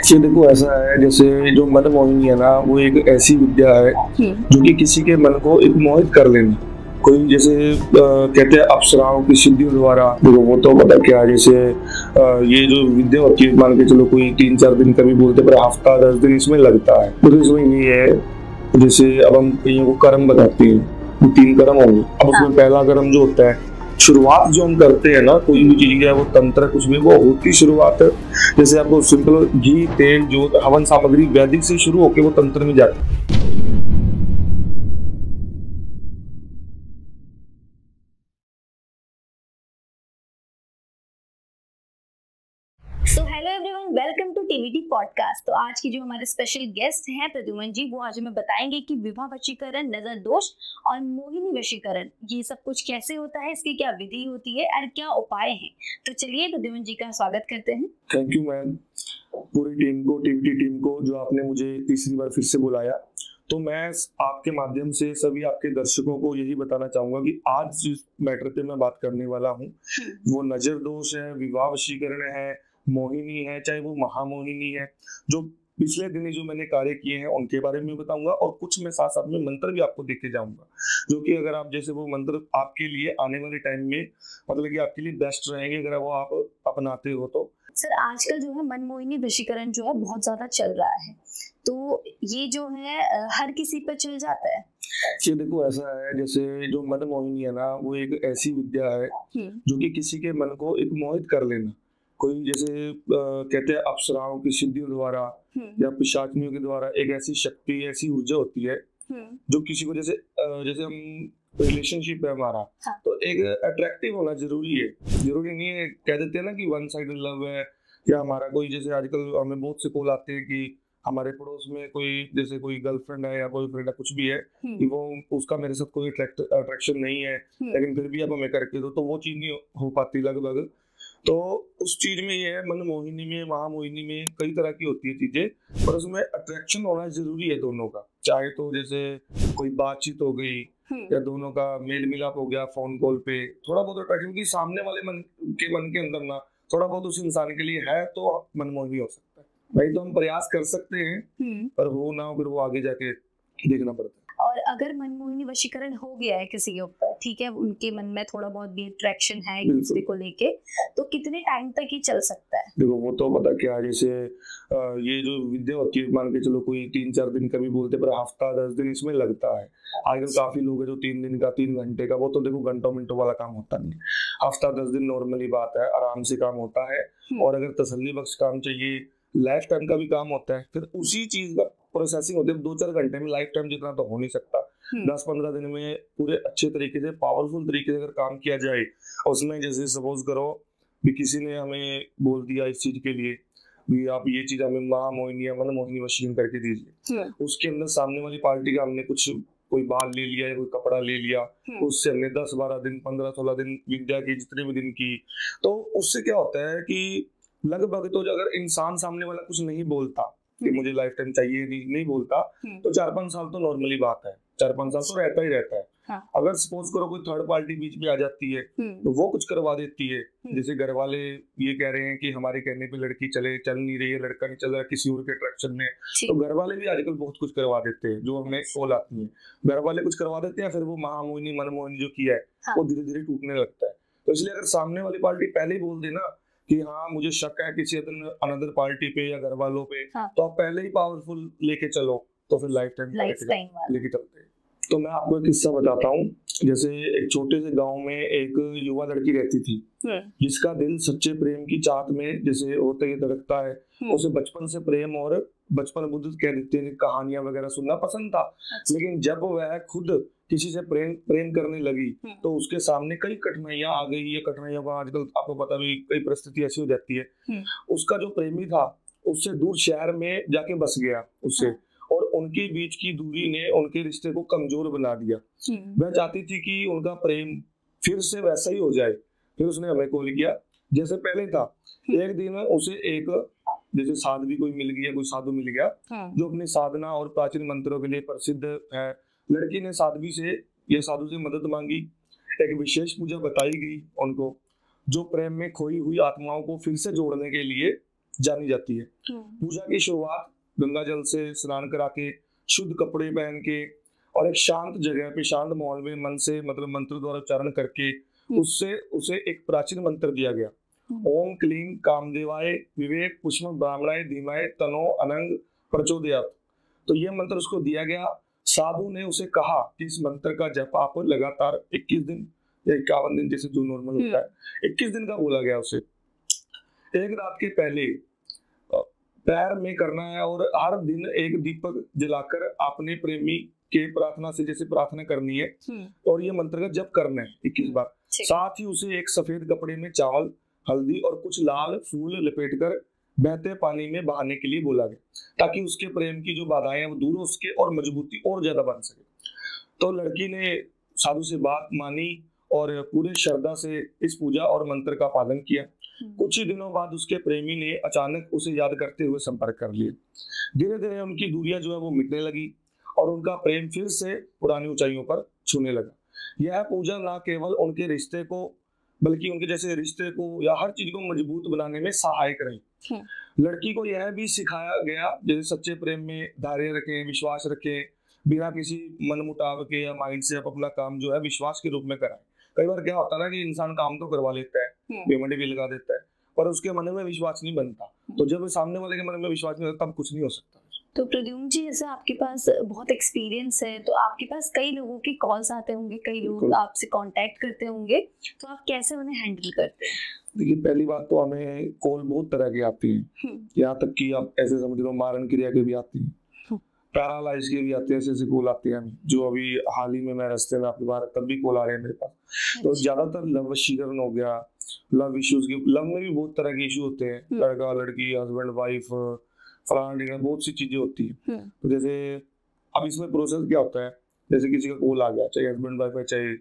ये देखो ऐसा है, जैसे जो मन मोहिनी है ना, वो एक ऐसी विद्या है जो कि किसी के मन को एक मोहित कर लेना। कोई जैसे कहते हैं अप्सराओं की सिद्धियों द्वारा, देखो वो तो पता क्या है, जैसे ये जो विद्या होती है, मान के चलो कोई 3-4 दिन कभी बोलते पर हफ्ता 10 दिन इसमें लगता है। तो इसमें ये है, जैसे अब हम कईयों को कर्म बताते हैं, वो 3 कर्म होंगे। अब उसमें पहला कर्म जो होता है, शुरुआत जो हम करते हैं ना कोई भी चीज है, वो तंत्र कुछ भी, वो होती शुरुआत है। जैसे आपको सिंपल घी तेल जो हवन सामग्री वैदिक से शुरू होके वो तंत्र में जाती है। So hello everyone, welcome to TVT podcast. तो आज की जो हमारे स्पेशल गेस्ट हैं प्रद्युमन जी, वो आज हमें बताएंगे कि विवाह वशीकरण, नजर दोष और मोहिनी वशीकरण ये सब कुछ कैसे होता है, इसकी क्या विधि होती है और क्या उपाय हैं। तो चलिए प्रद्युमन जी का स्वागत करते हैं। थैंक यू मैम, पूरी टीम को, टीवीटी टीम को, जो आपने मुझे तीसरी बार फिर से बुलाया। तो मैं आपके माध्यम से सभी आपके दर्शकों को यही बताना चाहूंगा कि आज जिस मैटर पे मैं बात करने वाला हूँ वो नजर दोष है, विवाह वशीकरण है, मोहिनी है, चाहे वो महामोहिनी है। जो पिछले दिनी जो मैंने कार्य किए हैं उनके बारे में बताऊंगा, और कुछ मैं साथ साथ में मंत्र भी आपको देके जाऊंगा, जो कि अगर आप जैसे वो मंत्र आपके लिए आने वाले टाइम में मतलब कि आपके लिए बेस्ट रहेंगे अगर वो आप अपनाते हो तो। सर, आजकल जो है मनमोहिनी वशीकरण जो है बहुत ज्यादा चल रहा है, तो ये जो है हर किसी पर चल जाता है। ये देखो ऐसा है, जैसे जो मन मोहिनी है ना, वो एक ऐसी विद्या है जो कि किसी के मन को एक मोहित कर लेना। कोई जैसे कहते हैं अप्सराओं की सिद्धियों द्वारा या पिशाचनियों के द्वारा एक ऐसी शक्ति, ऐसी ऊर्जा होती है जो किसी को जैसे जैसे हम रिलेशनशिप है हमारा, तो एक अट्रैक्टिव होना जरूरी है। जरूरी नहीं है, कह देते हैं ना कि वन साइडेड लव है, या हमारा कोई जैसे आजकल हमें बहुत से कॉल आते हैं कि हमारे पड़ोस में कोई जैसे कोई गर्लफ्रेंड है या बॉयफ्रेंड है, कुछ भी है कि वो उसका मेरे साथ कोई अट्रैक्शन नहीं है, लेकिन फिर भी आप हमें करके दो, तो वो चीज नहीं हो पाती लगभग। तो उस चीज में ये है, मन मोहिनी में, महामोहिनी में कई तरह की होती है चीजें, पर उसमें अट्रैक्शन होना जरूरी है दोनों का। चाहे तो जैसे कोई बातचीत हो गई या दोनों का मेल मिलाप हो गया फोन कॉल पे, थोड़ा बहुत अट्रैक्शन की सामने वाले मन के अंदर ना थोड़ा बहुत उस इंसान के लिए है, तो मनमोही हो सकता है। भाई तो हम प्रयास कर सकते हैं, पर हो ना हो फिर वो आगे जाके देखना पड़ता है। और अगर मनमोहिनी वशीकरण हो गया है किसी के ऊपर, ठीक है, उनके मन में थोड़ा बहुत भी अट्रैक्शन है एक दूसरे को लेके, तो कितने टाइम तक ही चल सकता है? देखो वो तो पता क्या है, जैसे ये जो विद्या होती है, मान के चलो कोई 3-4 दिन कभी बोलते पर हफ्ता 10 दिन इसमें लगता है। आजकल काफी लोग हैं जो 3 दिन का, 3 घंटे का, वो तो देखो घंटों मिनटों वाला काम होता नहीं। हफ्ता 10 दिन नॉर्मली बात है, आराम से काम होता है। और अगर तसल्ली बख्श काम चाहिए, लाइफ टाइम का भी काम होता है, फिर उसी चीज का प्रोसेसिंग होती है 2-4 घंटे में। लाइफ टाइम जितना तो हो नहीं सकता। 10-15 दिन में पूरे अच्छे तरीके से, पावरफुल तरीके से अगर काम किया जाए, उसमें जैसे सपोज करो भी किसी ने हमें बोल दिया इस चीज के लिए भी आप ये चीज हमें महामोहिनी या मनमोहिनी वशीकरण करके दीजिए, उसके अंदर सामने वाली पार्टी का हमने कुछ कोई बाल ले लिया या कोई कपड़ा ले लिया, उससे हमने 10-12 दिन, 15-16 दिन विद्या की, जितने भी दिन की, तो उससे क्या होता है कि लगभग तो अगर इंसान सामने वाला कुछ नहीं बोलता कि मुझे लाइफ टाइम चाहिए, नहीं बोलता, तो 4-5 साल तो नॉर्मली बात है, 4-5 साल तो रहता ही रहता है। अगर सपोज करो कोई थर्ड पार्टी बीच में आ जाती है तो वो कुछ करवा देती है, जैसे घर वाले ये कह रहे हैं कि हमारे कहने पे लड़की चल नहीं रही है, लड़का नहीं चल रहा किसी और के अट्रैक्शन में, तो घर वाले भी आजकल बहुत कुछ करवा देते हैं। जो हमें कॉल आती है, घर वाले कुछ करवा देते हैं, फिर वो महामोहिनी मनमोहिनी जो किया है वो धीरे धीरे टूटने लगता है। तो इसलिए अगर सामने वाली पार्टी पहले ही बोल देना कि हाँ मुझे शक है किसी अनदर पार्टी पे या घर वालों पे, तो आप पहले ही पावरफुल लेके चलो, तो फिर लाइफ टाइम लेके चलते हैं। तो मैं आपको एक किस्सा बताता हूँ। जैसे एक छोटे से गांव में एक युवा लड़की रहती थी, जिसका दिल सच्चे प्रेम की चाहत में जैसे होते ही धड़कता है। उसे बचपन से प्रेम और बचपन बुद्ध कह देते हैं कहानियां वगैरह सुनना पसंद था, लेकिन जब वह खुद किसी से प्रेम करने लगी तो उसके सामने कई कठिनाइयां आ गई। ये कठिनाइयां आजकल आपको पता भी, कई परिस्थिति ऐसी हो जाती है। उसका जो प्रेमी था उससे दूर शहर में जाके बस गया उससे, और उनके बीच की दूरी ने उनके रिश्ते को कमजोर बना दिया। वह चाहती थी कि उनका प्रेम फिर से वैसा ही हो जाए। फिर उसने हमें कॉल किया जैसे पहले था। एक दिन उसे एक जैसे साध्वी कोई मिल गया, कोई साधु मिल गया जो अपनी साधना और प्राचीन मंत्रों के लिए प्रसिद्ध है। लड़की ने साध्वी से, ये साधु से मदद मांगी। एक विशेष पूजा बताई गई उनको, जो प्रेम में खोई हुई आत्माओं को फिर से जोड़ने के लिए जानी जाती है। पूजा की शुरुआत गंगा जल से स्नान करा के, शुद्ध कपड़े पहन के और एक शांत जगह पे, शांत माहौल में मन से मतलब मंत्र द्वारा उच्चारण करके उससे उसे एक प्राचीन मंत्र दिया गया। ओम क्लीं कामदेवाय विवेक पुष्पम ब्राह्मणाय धीमहि तन्नो अनंग प्रचोदयात्। तो ये मंत्र उसको दिया गया। साधु ने उसे कहा कि इस मंत्र का जप आप लगातार 21 दिन या 51 दिन, जैसे जो नॉर्मल होता है, 21 दिन का बोला गया उसे। एक रात के पहले पैर में करना है और हर दिन एक दीपक जलाकर अपने प्रेमी के प्रार्थना से जैसे प्रार्थना करनी है और ये मंत्र का जप करना है 21 बार। साथ ही उसे एक सफेद कपड़े में चावल, हल्दी और कुछ लाल फूल लपेटकर बहते पानी में बहाने के लिए बोला गया, ताकि उसके प्रेम की जो बाधाएं हैं वो दूर हो सके और मजबूती और ज्यादा बन सके। तो लड़की ने साधु से बात मानी और पूरे श्रद्धा से इस पूजा और मंत्र का पालन किया। कुछ ही दिनों बाद उसके प्रेमी ने अचानक उसे याद करते हुए संपर्क कर लिया। धीरे धीरे उनकी दूरियां जो है वो मिटने लगी और उनका प्रेम फिर से पुरानी ऊंचाइयों पर छूने लगा। यह पूजा न केवल उनके रिश्ते को बल्कि उनके जैसे रिश्ते को या हर चीज को मजबूत बनाने में सहायक रही। लड़की को यह भी सिखाया गया जैसे सच्चे प्रेम में धैर्य रखें, विश्वास रखें, बिना किसी मनमुटाव के या माइंड से अपना काम जो है विश्वास के रूप में कराएं। कई बार क्या होता है ना कि इंसान काम तो करवा लेता है, पेमेंट भी लगा देता है, पर उसके मन में विश्वास नहीं बनता। तो जब सामने वाले के मन में विश्वास नहीं होता तब कुछ नहीं हो सकता। तो प्रद्युम्न जी, जैसे आपके पास बहुत एक्सपीरियंस है, तो आपके पास कई लोगों के कॉल्स आते होंगे, कई लोग आपसे कांटेक्ट करते होंगे, तो आप कैसे उन्हें हैंडल करते हैं? देखिए, पहली बात तो हमें कॉल बहुत तरह की आती है, यहाँ तक कि आप ऐसे समझ लो मारण क्रिया की भी आती है, पैरालाइज की भी आती है, ऐसे कॉल आती है हमें। जो अभी हाल ही में मैं रास्ते में आपके बाहर तब भी कॉल आ रहे हैं मेरे पास। तो ज्यादातर लव वशीकरण हो गया, लव इश्यूज की, लव में भी बहुत तरह के इशू होते हैं, लड़का लड़की, हस्बैंड वाइफ, फलाना बहुत सी चीजें होती है। तो जैसे अब इसमें प्रोसेस क्या होता है, जैसे किसी का कॉल आ गया, चाहे हस्बैंड वाइफ है चाहे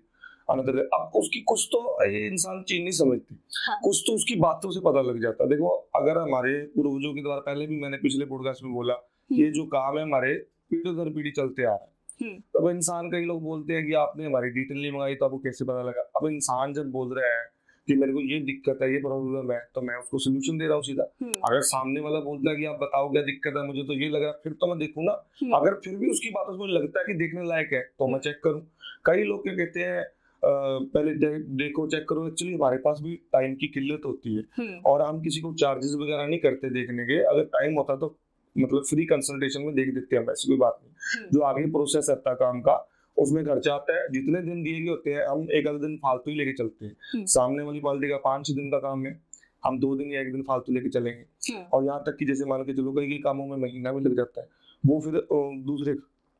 अनदर, अब उसकी कुछ तो ये इंसान चीज नहीं समझती, कुछ तो उसकी बातों से पता लग जाता है। देखो, अगर हमारे पूर्वजों के द्वारा, पहले भी मैंने पिछले पॉडकास्ट में बोला, ये जो काम है हमारे पीढ़ी दर पीढ़ी चलते आ रहा है। अब इंसान, कई लोग बोलते हैं कि आपने हमारी डिटेल नहीं मंगाई तो आपको कैसे पता लगा। अब इंसान जब बोल रहा है कि मेरे को ये दिक्कत है, ये प्रॉब्लम है, तो मैं उसको सोल्यूशन दे रहा हूँ सीधा। अगर सामने वाला बोलता है कि आप बताओ क्या दिक्कत है, मुझे तो ये लग रहा है, फिर तो मैं देखूँ ना। अगर फिर भी उसकी बातों से मुझे लगता है कि देखने लायक है तो मैं चेक करूँ। कई लोग क्या कहते हैं, पहले देखो चेक करो। एक्चुअली हमारे पास भी टाइम की किल्लत होती है और हम किसी को चार्जेस वगैरह नहीं करते देखने के। अगर टाइम होता तो मतलब फ्री कंसल्टेशन में देख देते हैं, ऐसी कोई बात नहीं। जो आगे प्रोसेस रहता है काम का, उसमें खर्चा आता है। जितने दिन दिए गए होते हैं हम एक आधा दिन फालतू ही लेके चलते हैं। सामने वाली पार्टी का 5-6 दिन का काम है, हम 2 दिन या 1 दिन फालतू लेके चलेंगे। और यहाँ तक कि जैसे मान के चलो कई कामों में महीना भी लग जाता है, वो फिर दूसरे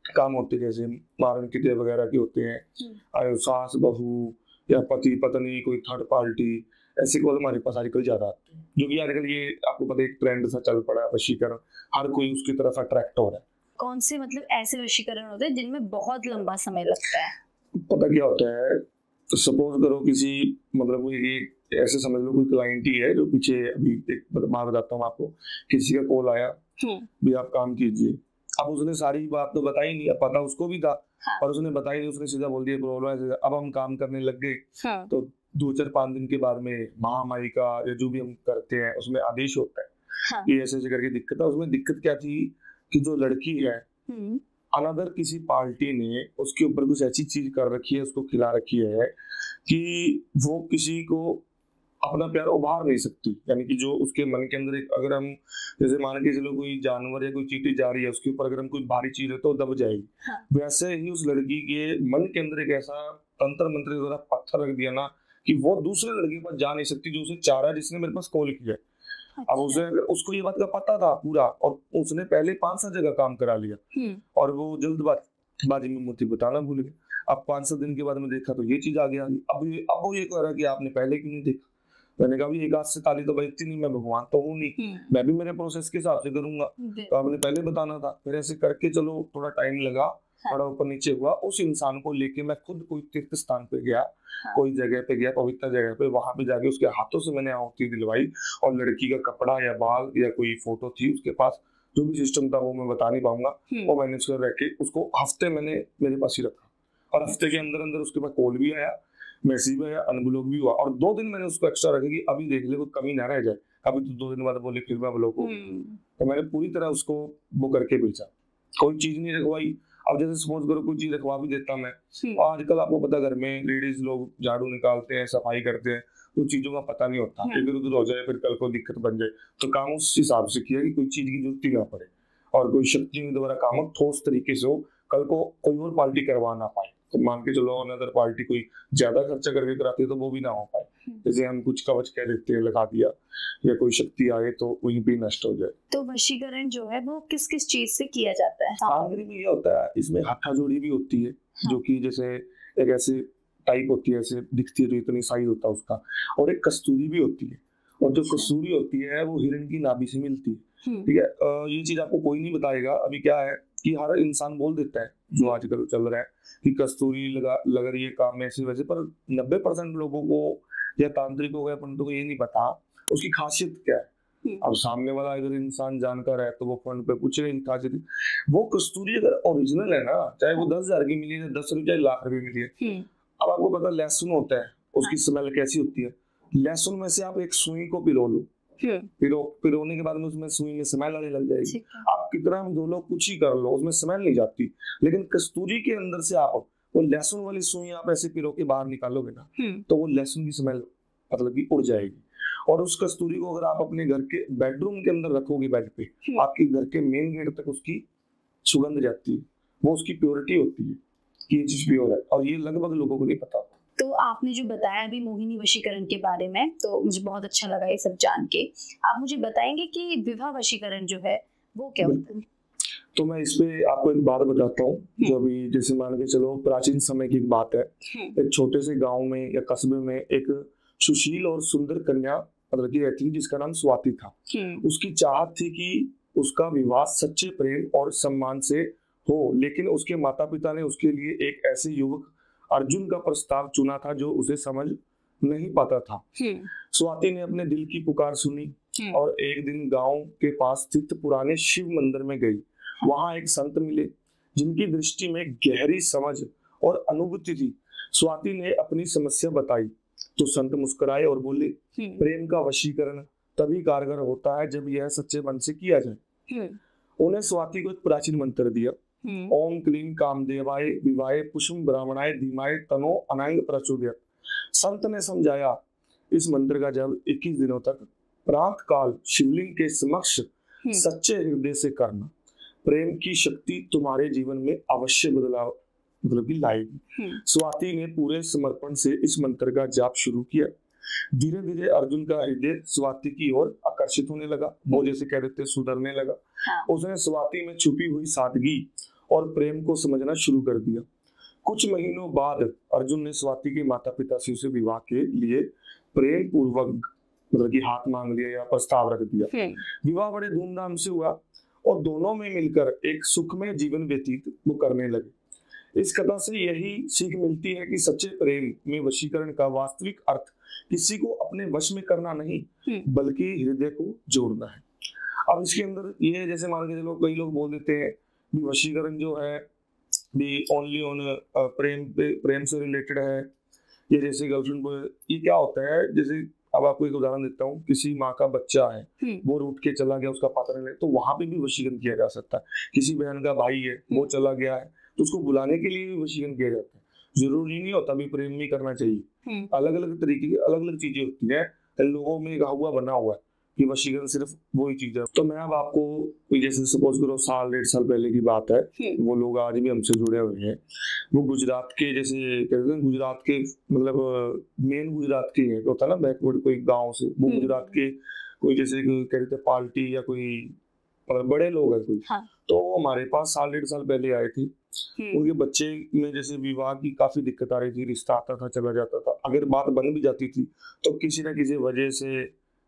काम होते हैं जैसे मारण क्रिया वगैरह के होते हैं, सास बहू या पति पत्नी, कोई थर्ड पार्टी, ऐसे कॉल हमारे पास आजकल ज्यादा आते हैं। जो कि आजकल ये आपको पता है एक ट्रेंड सा चल पड़ा है, वशीकरण, हर कोई उसकी तरफ अट्रैक्ट हो रहा है। कौन से मतलब ऐसे वशीकरण होते हैं जिनमें बहुत लंबा समय लगता है? पता क्या होता है, तो सपोज करो किसी मतलब कोई ऐसे समझ लो कोई क्लाइंट ही है जो पीछे, अभी एक मैं बताता हूँ आपको, किसी का कॉल आया भी आप काम कीजिए। अब उसने सारी बात तो बताई नहीं, अब पता उसको भी था और उसने बताई नहीं, उसने सीधा बोल दिया प्रॉब्लम है। अब हम काम करने लग गए तो 2-4-5 दिन के बाद में महामारी का या जो भी हम करते हैं उसमें आदेश होता है कि ऐसे ऐसे करके दिक्कत है। उसमें दिक्कत क्या थी कि जो लड़की है अनदर किसी पार्टी ने उसके ऊपर कुछ ऐसी चीज कर रखी है, उसको खिला रखी है कि वो किसी को अपना प्यार उभार नहीं सकती। यानी कि जो उसके मन के अंदर एक, अगर हम जैसे मान के चलो कोई जानवर या कोई चींटी जा रही है, उसके ऊपर अगर हम कोई भारी चीज है तो दब जाएगी। वैसे ही उस लड़की के मन के अंदर एक ऐसा तंत्र मंत्र द्वारा पत्थर रख दिया ना कि वो दूसरे लड़के के पास जा नहीं सकती जो उसे चाह रहा है, जिसने मेरे पास कॉल किया। अब उसे, उसको ये बात का पता था पूरा और उसने पहले 5-7 जगह काम करा लिया और वो जल्दबाजी में मुझे बताना भूल गए। अब 5-7 दिन के बाद में देखा तो ये चीज आ गया। अब वो ये कह रहा कि आपने पहले क्यों नहीं देखा। मैंने कहा भी एक हाथ से ताली तो बजती नहीं, मैं भगवान तो हूँ नहीं, मैं भी मेरे प्रोसेस के हिसाब से करूंगा, तो आपने पहले बताना था। फिर ऐसे करके चलो थोड़ा टाइम लगा, थोड़ा ऊपर नीचे हुआ। उस इंसान को लेके मैं खुद कोई तीर्थ स्थान पे गया, कोई जगह पे गया, पवित्र जगह पे, वहां पे जाके उसके हाथों से मैंने आहुति दिलवाई और लड़की का कपड़ा या बाल या कोई फोटो थी उसके पास, जो भी सिस्टम था वो मैं बता नहीं पाऊंगा, वो मैंने उसको रख के उसको हफ्ते मैंने मेरे पास ही रखा और हफ्ते के अंदर अंदर उसके पास कॉल भी आया, मैसेज भी आया, अनब्लॉक भी हुआ और 2 दिन मैंने उसको एक्स्ट्रा रखा कि अभी देख ले कोई कमी ना रह जाए, अभी तो 2 दिन बाद बोली फिर मैं ब्लॉक हो गया। तो मैंने पूरी तरह उसको वो करके बेचा, कोई चीज नहीं रखवाई। अब जैसे सपोज करो कोई चीज रखवा भी देता मैं, और आजकल आपको पता घर में लेडीज लोग झाड़ू निकालते हैं, सफाई करते हैं, तो चीजों का पता नहीं होता, इधर उधर हो जाए फिर कल को दिक्कत बन जाए। तो काम उस हिसाब से किया कि कोई चीज की जरूरत ही ना पड़े और कोई शक्ति के द्वारा काम हो ठोस तरीके से हो, कल को कोई और पार्टी करवा ना पाए। तो मान के चलो अनदर पार्टी कोई ज्यादा खर्चा करके कराती है तो वो भी ना हो पाए। जैसे हम कुछ कवच कह देते हैं लगा दिया, या कोई शक्ति आए तो वहीं भी नष्ट हो जाए। तो वशीकरण जो है वो किस किस चीज से किया जाता है? सामग्री में ये होता है, इसमें हाथा जोड़ी भी होती है, जो कि जैसे एक ऐसे टाइप होती है, ऐसे दिखती है तो इतनी साइज होता है उसका, और एक कस्तूरी भी होती है, और जो कस्तूरी होती है वो हिरण की नाभि से मिलती है। ठीक है, ये चीज आपको कोई नहीं बताएगा। अभी क्या है कि हर इंसान बोल देता है जो आजकल चल रहा है कि कस्तूरी लग रही है काम में ऐसे वैसे, पर 90% लोगों को या तांत्रिकों को पंडितों को ये नहीं पता उसकी खासियत क्या है। अब सामने वाला अगर इंसान जानकार है तो वो फोन पे पूछेगा इनकी खासियत। वो कस्तूरी अगर ओरिजिनल है ना, चाहे वो 10,000 की मिली है, 10 रुपये लाख रुपए मिली है। अब आपको पता लहसुन होता है, उसकी स्मेल कैसी होती है। लहसुन में से आप एक सुई को पिरो लो, पिरोने के बाद में उसमें सुई में स्मेल आने लग जाएगी। आप कितना भी धो लो, कुछ ही कर लो, उसमें स्मेल नहीं जाती। लेकिन कस्तूरी के अंदर से आप वो लहसुन वाली सुई आप ऐसे पिरो के बाहर निकालोगे ना, तो वो लहसुन की स्मेल मतलब कि उड़ जाएगी। और उस कस्तूरी को अगर आप अपने घर के बेडरूम के अंदर रखोगे बेड पे, आपके घर के मेन गेट तक उसकी सुगंध जाती है। वो उसकी प्योरिटी होती है कि ये चीज प्योर है, और ये लगभग लोगों को नहीं पता। तो आपने जो बताया अभी मोहिनी वशीकरण के बारे में, तो मुझे बहुत अच्छा लगा ये सब जान के। आप मुझे बताएंगे कि विवाह वशीकरण जो है वो क्या होता है? तो मैं इस पे आपको एक बात बताता हूँ, जो अभी जैसे मान के चलो प्राचीन समय की एक बात है। एक छोटे से गांव में या कस्बे में एक सुशील और सुंदर कन्या मतलब की रहती थी, जिसका नाम स्वाति था। उसकी चाहत थी कि उसका विवाह सच्चे प्रेम और सम्मान से हो, लेकिन उसके माता पिता ने उसके लिए एक ऐसे युवक अर्जुन का प्रस्ताव चुना था जो उसे समझ नहीं पाता था। स्वाति ने अपने दिल की पुकार सुनी और एक दिन गांव के पास स्थित पुराने शिव मंदिर में गई। वहां एक संत मिले जिनकी दृष्टि में गहरी समझ और अनुभूति थी। स्वाति ने अपनी समस्या बताई तो संत मुस्कुराए और बोले, प्रेम का वशीकरण तभी कारगर होता है जब यह सच्चे मन से किया जाए। उन्हें स्वाति को एक प्राचीन मंत्र दिया, ओम क्लीं कामदेवाय विवाय पुष्म ब्राह्मणाय धीमाय तनो अनांग प्रचोदयात्। संत ने समझाया, इस मंत्र का जब 21 दिनों तक प्रातः काल शिवलिंग के समक्ष सच्चे हृदय से करना, प्रेम की शक्ति तुम्हारे जीवन में अवश्य बदलाव मतलब की लाएगी। स्वाति ने पूरे समर्पण से इस मंत्र का जाप शुरू किया। धीरे धीरे अर्जुन का हृदय स्वाति की ओर आकर्षित होने लगा, वो जैसे कह देते सुधरने लगा। उसने स्वाति में छुपी हुई सादगी और प्रेम को समझना शुरू कर दिया। कुछ महीनों बाद अर्जुन ने स्वाति के माता पिता से उसे विवाह के लिए प्रेम पूर्वक मतलब कि हाथ मांग लिया या प्रस्ताव रख दिया। विवाह बड़े धूमधाम से हुआ और दोनों में मिलकर एक सुखमय जीवन व्यतीत वो करने लगे। इस कथा से यही सीख मिलती है कि सच्चे प्रेम में वशीकरण का वास्तविक अर्थ किसी को अपने वश में करना नहीं बल्कि हृदय को जोड़ना है। अब इसके अंदर ये जैसे मान के चलो कई लोग बोल देते हैं कि वशीकरण जो है भी ओनली ऑन प्रेम से रिलेटेड है, ये जैसे गर्लफ्रेंड। ये क्या होता है, जैसे अब आपको एक उदाहरण देता हूँ, किसी माँ का बच्चा है वो रूठ के चला गया, उसका पता नहीं, तो वहां पे भी वशीकरण किया जा सकता है। किसी बहन का भाई है वो चला गया है तो उसको बुलाने के लिए भी वशीकरण किया जाता है। जरूरी नहीं होता भी प्रेम भी करना चाहिए, अलग अलग तरीके की अलग अलग चीजें होती है। लोगों में एक हुआ बना हुआ है कि वशीकरण सिर्फ वही चीज है। तो मैं अब आपको जैसे सपोज करो 1.5 साल पहले की बात है, वो लोग आज भी हमसे जुड़े हुए हैं। वो गुजरात के जैसे कहते हैं गुजरात के मतलब मेन गुजरात के हैं, होता है ना बैकवर्ड कोई गाँव से, वो गुजरात के कोई जैसे कहते हैं पार्टी या कोई मतलब बड़े लोग हैं कोई। तो हमारे पास 1.5 साल पहले आए थे। उनके बच्चे में जैसे विवाह की काफी दिक्कत आ रही थी, रिश्ता आता था चला जाता था, अगर बात बन भी जाती थी तो किसी ना किसी वजह से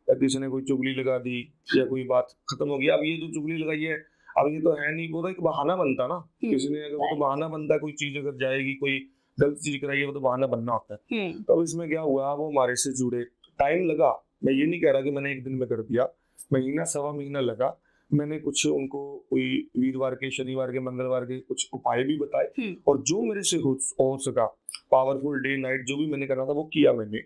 या किसी ने कोई चुगली लगा दी या कोई बात खत्म हो गई। अब ये जो चुगली लगाई है अब ये तो है नहीं, वो तो एक बहाना बनता ना, किसी ने अगर वो तो बहाना बनता, कोई चीज अगर जाएगी कोई गलत चीज कराएगी वो तो बहाना बनना होता है। तो अब इसमें क्या हुआ, वो हमारे से जुड़े, टाइम लगा, मैं ये नहीं कह रहा कि मैंने एक दिन में कर दिया, महीना सवा महीना लगा। मैंने कुछ उनको कोई वीरवार के, शनिवार के, मंगलवार के कुछ उपाय भी बताए, और जो मेरे से हो सका, पावरफुल डे नाइट जो भी मैंने करना था वो किया मैंने,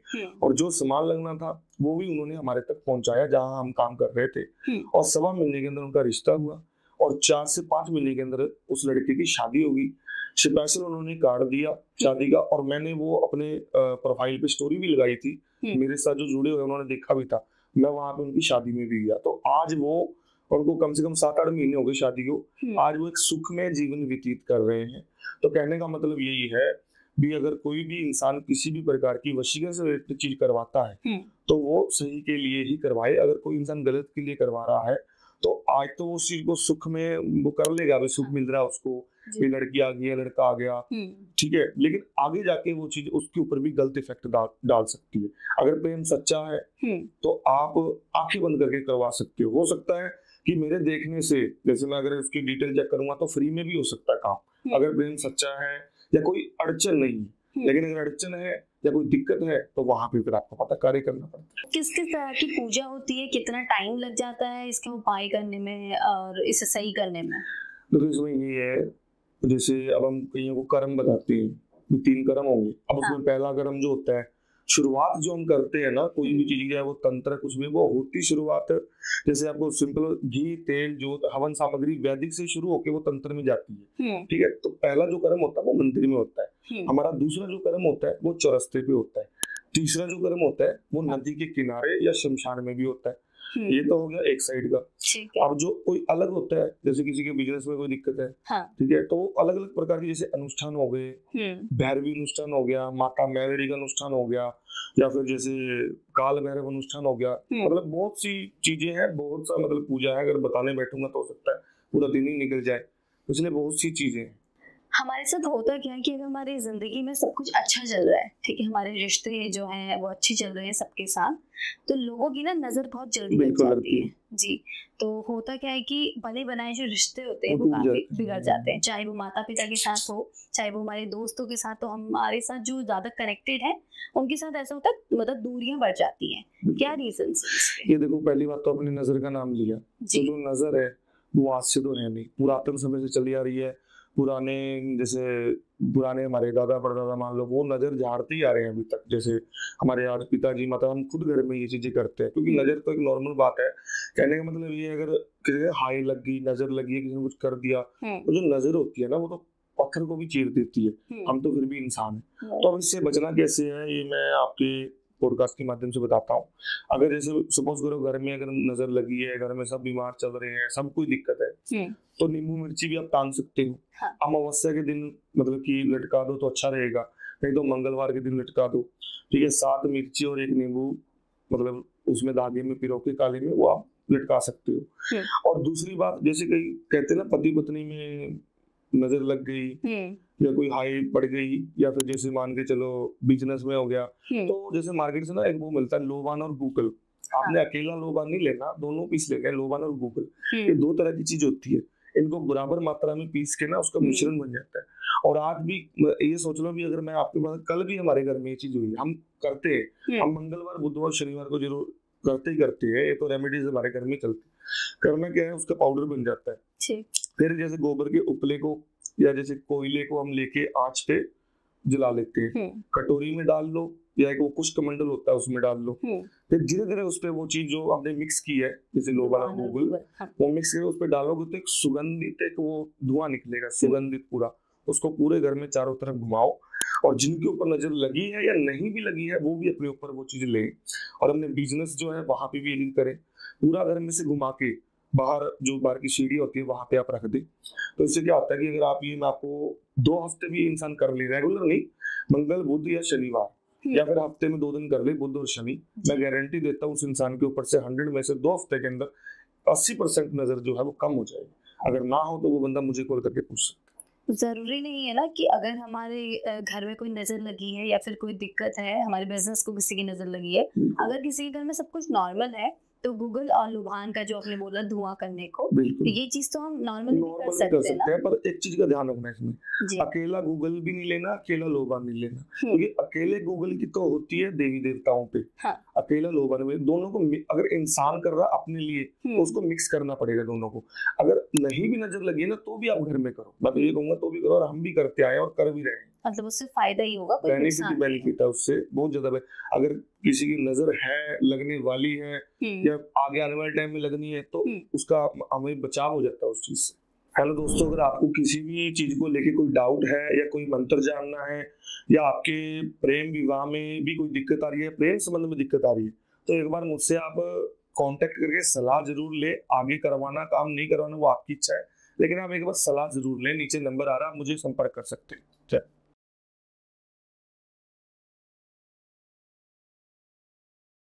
और जो सामान लगना था वो भी उन्होंने हमारे तक पहुंचाया जहां हम काम कर रहे थे, और 1.25 महीने के अंदर उनका रिश्ता हुआ, और 4 से 5 महीने के अंदर उस लड़के की शादी होगी। स्पेशल उन्होंने कार्ड दिया शादी का, और मैंने वो अपने प्रोफाइल पे स्टोरी भी लगाई थी, मेरे साथ जो जुड़े हुए उन्होंने देखा भी था, मैं वहां पे उनकी शादी में भी गया। तो आज वो, उनको कम से कम 7-8 महीने हो गए शादी को, आज वो एक सुख में जीवन व्यतीत कर रहे हैं। तो कहने का मतलब यही है भी, अगर कोई भी इंसान किसी भी प्रकार की वशीकरण से रिलेटेड चीज करवाता है तो वो सही के लिए ही करवाए। अगर कोई इंसान गलत के लिए करवा रहा है तो आज तो उस चीज को सुख में वो कर लेगा, भी सुख मिल रहा है उसको, ये लड़की आ गई, लड़का आ गया, ठीक है, लेकिन आगे जाके वो चीज उसके ऊपर भी गलत इफेक्ट डाल सकती है। अगर प्रेम सच्चा है तो आप आंखें बंद करके करवा सकते हो सकता है कि मेरे देखने से, जैसे मैं अगर उसकी डिटेल चेक करूंगा तो फ्री में भी हो सकता है काम, अगर प्रेम सच्चा है या कोई अड़चन नहीं है। लेकिन अगर अड़चन है या कोई दिक्कत है तो वहां पे फिर आपको पता कार्य करना पड़ता है। किस किस तरह की पूजा होती है, कितना टाइम लग जाता है इसके उपाय करने में और इसे सही करने में? देखो इसमें ये है, जैसे अब हम कईयों को कर्म बताते हैं, 3 कर्म होंगे। अब उसमें पहला कर्म जो होता है, शुरुआत जो हम करते हैं ना कोई भी चीज, है वो तंत्र कुछ भी, वो होती शुरुआत, जैसे आपको सिंपल घी, तेल, जोत, हवन सामग्री वैदिक से शुरू होके वो तंत्र में जाती है, ठीक है। तो पहला जो कर्म होता है वो मंदिर में होता है हमारा। दूसरा जो कर्म होता है वो चौरस्ते पे होता है। तीसरा जो कर्म होता है वो नदी के किनारे या शमशान में भी होता है। ये तो हो गया एक साइड का। अब जो कोई अलग होता है, जैसे किसी के बिजनेस में कोई दिक्कत है, ठीक है, तो वो अलग अलग प्रकार के जैसे अनुष्ठान हो गए, भैरवी अनुष्ठान हो गया, माता मैलरी का अनुष्ठान हो गया, या फिर जैसे काल भैरव अनुष्ठान हो गया, मतलब बहुत सी चीजें हैं, बहुत सा मतलब पूजा है। अगर बताने बैठूंगा तो हो सकता है पूरा दिन ही निकल जाए, इसलिए बहुत सी चीजें हैं। हमारे साथ होता क्या है कि अगर हमारी जिंदगी में सब कुछ अच्छा चल रहा है, ठीक है, हमारे रिश्ते जो हैं वो अच्छे चल रहे हैं सबके साथ, तो लोगों की ना नजर बहुत जल्दी लग जाती है जी। तो होता क्या है कि बने बनाए जो रिश्ते होते हैं वो काफी बिगड़ जाते हैं, चाहे वो माता पिता के साथ हो, चाहे वो हमारे दोस्तों के साथ हो। हमारे साथ जो ज्यादा कनेक्टेड है उनके साथ ऐसा होता है, मतलब दूरियां बढ़ जाती हैं। क्या रीजन? ये देखो, पहली बात तो अपनी नजर का नाम लिया, तो जो नजर है वो आज से तो है नहीं, पुरातन समय से चली आ रही है। पुराने जैसे पुराने हमारे दादा परदादा मान लो, वो नजर झाड़ते ही आ रहे हैं अभी तक। जैसे हमारे आज पिताजी, मतलब हम खुद घर में ये चीजें करते हैं, क्योंकि नजर तो एक नॉर्मल बात है। कहने का मतलब ये, अगर किसी के हाई लग गई, नजर लगी है, किसी ने कुछ कर दिया, तो जो नजर होती है ना वो तो पत्थर को भी चीर देती है। हम तो फिर भी इंसान है, तो अब इससे बचना कैसे है ये मैं आपके पॉडकास्ट के माध्यम से बताता हूँ। अगर जैसे सपोज करो घर में अगर नजर लगी है, घर में सब बीमार चल रहे हैं, सब कोई दिक्कत है, तो नींबू मिर्ची भी आप तान सकते हो। अमावस्या के दिन मतलब कि लटका दो तो अच्छा रहेगा, नहीं तो मंगलवार के दिन लटका दो, ठीक है। 7 मिर्ची और 1 नींबू मतलब उसमें धागे में पिरो के काले में वो आप लटका सकते हो। और दूसरी बात, जैसे कई कहते हैं ना पति पत्नी में नजर लग गई या कोई हाई पड़ गई, या फिर जैसे मान के चलो बिजनेस में हो गया, तो जैसे मार्केट से ना एक वो मिलता है लोबान और गूगल। आपने अकेला लोबान नहीं लेना, दोनों पीस लेना है, लोबान और गूगल। ये 2 तरह की चीज होती है, इनको बराबर मात्रा में पीस के ना उसका मिश्रण बन जाता है। और आज भी ये सोच लो भी, अगर मैं आपके पास, कल भी हमारे घर में ये चीज हुई, हम करते हैं, हम मंगलवार बुधवार शनिवार को जरूर करते हैं, ये तो रेमेडीज हमारे घर में चलती है। करना क्या है, उसका पाउडर बन जाता है। फिर जैसे गोबर के उपले को या जैसे कोयले को हम लेके आंच पे जला लेते हैं, कटोरी में डाल लो या एक वो कुश कमंडल होता है उसमें डाल लो। फिर धीरे धीरे उस पे वो चीज जो हमने मिक्स की है, जैसे लोबान और गूगल, वो मिक्स करके उस पे डालोगे तो एक सुगंधित एक वो धुआं निकलेगा, सुगंधित पूरा। उसको पूरे घर में चारों तरफ घुमाओ, और जिनके ऊपर नजर लगी है या नहीं भी लगी है वो भी अपने ऊपर वो चीज लें, और अपने बिजनेस जो है वहां पे भी यही करें। पूरा घर में से घुमा के बाहर जो बाहर की सीढ़ी होती है वहां पे आप रख दे। तो इससे क्या होता है कि अगर आप ये, मैं आपको 2 हफ्ते भी इंसान कर ले, रेगुलर नहीं, मंगल बुध या शनिवार, या फिर हफ्ते में 2 दिन कर ले, बुध और शनि, मैं गारंटी देता हूँ उस इंसान के ऊपर से 100 में से 2 हफ्ते के अंदर 80% नजर जो है वो कम हो जाएगी। अगर ना हो तो वो बंदा मुझे कॉल करके पूछ सकता है। जरूरी नहीं है ना कि अगर हमारे घर में कोई नजर लगी है या फिर कोई दिक्कत है, हमारे बिजनेस को किसी की नजर लगी है, अगर किसी के घर में सब कुछ नॉर्मल है तो गूगल और लुभान का जो आपने बोला धुआं करने को, तो बिल्कुल ये चीज तो हम नॉर्मली भी कर नॉर्मल कर सकते हैं सकते ना। हैं, पर एक चीज का ध्यान रखना है इसमें, जी। अकेला गूगल भी नहीं लेना, अकेला लोबा नहीं लेना, हम्म, क्योंकि अकेले गूगल की तो होती है देवी देवताओं पे, हाँ। अकेला लोबा नहीं, दोनों को अगर इंसान कर रहा अपने लिए तो हम्म, उसको मिक्स करना पड़ेगा दोनों को। अगर नहीं भी नजर लगी है ना तो भी आप घर में करो, मैं तो ये कहूंगा तो भी करो, और हम भी करते आए हैं और कर भी रहे हैं। मतलब उससे फायदा ही होगा, कोई बेनिफिट नुकसान ही नहीं है। बेनिफिट है उससे, बहुत ज्यादा अगर किसी की नजर है, लगने वाली है, हम्म, या आगे आने वाले टाइम में लगनी है, तो हम्म, उसका हमें बचाव हो जाता है उस चीज से। हेलो दोस्तों, अगर आपको किसी भी चीज को लेके कोई डाउट है, या कोई मंत्र जानना है, या आपके प्रेम विवाह में भी कोई दिक्कत आ रही है, प्रेम संबंध में दिक्कत आ रही है, तो एक बार मुझसे आप कांटेक्ट करके सलाह जरूर ले। आगे करवाना काम नहीं करवाना वो आपकी इच्छा है, लेकिन आप एक बार सलाह जरूर लें। नीचे नंबर आ रहा है, आप मुझे संपर्क कर सकते हैं।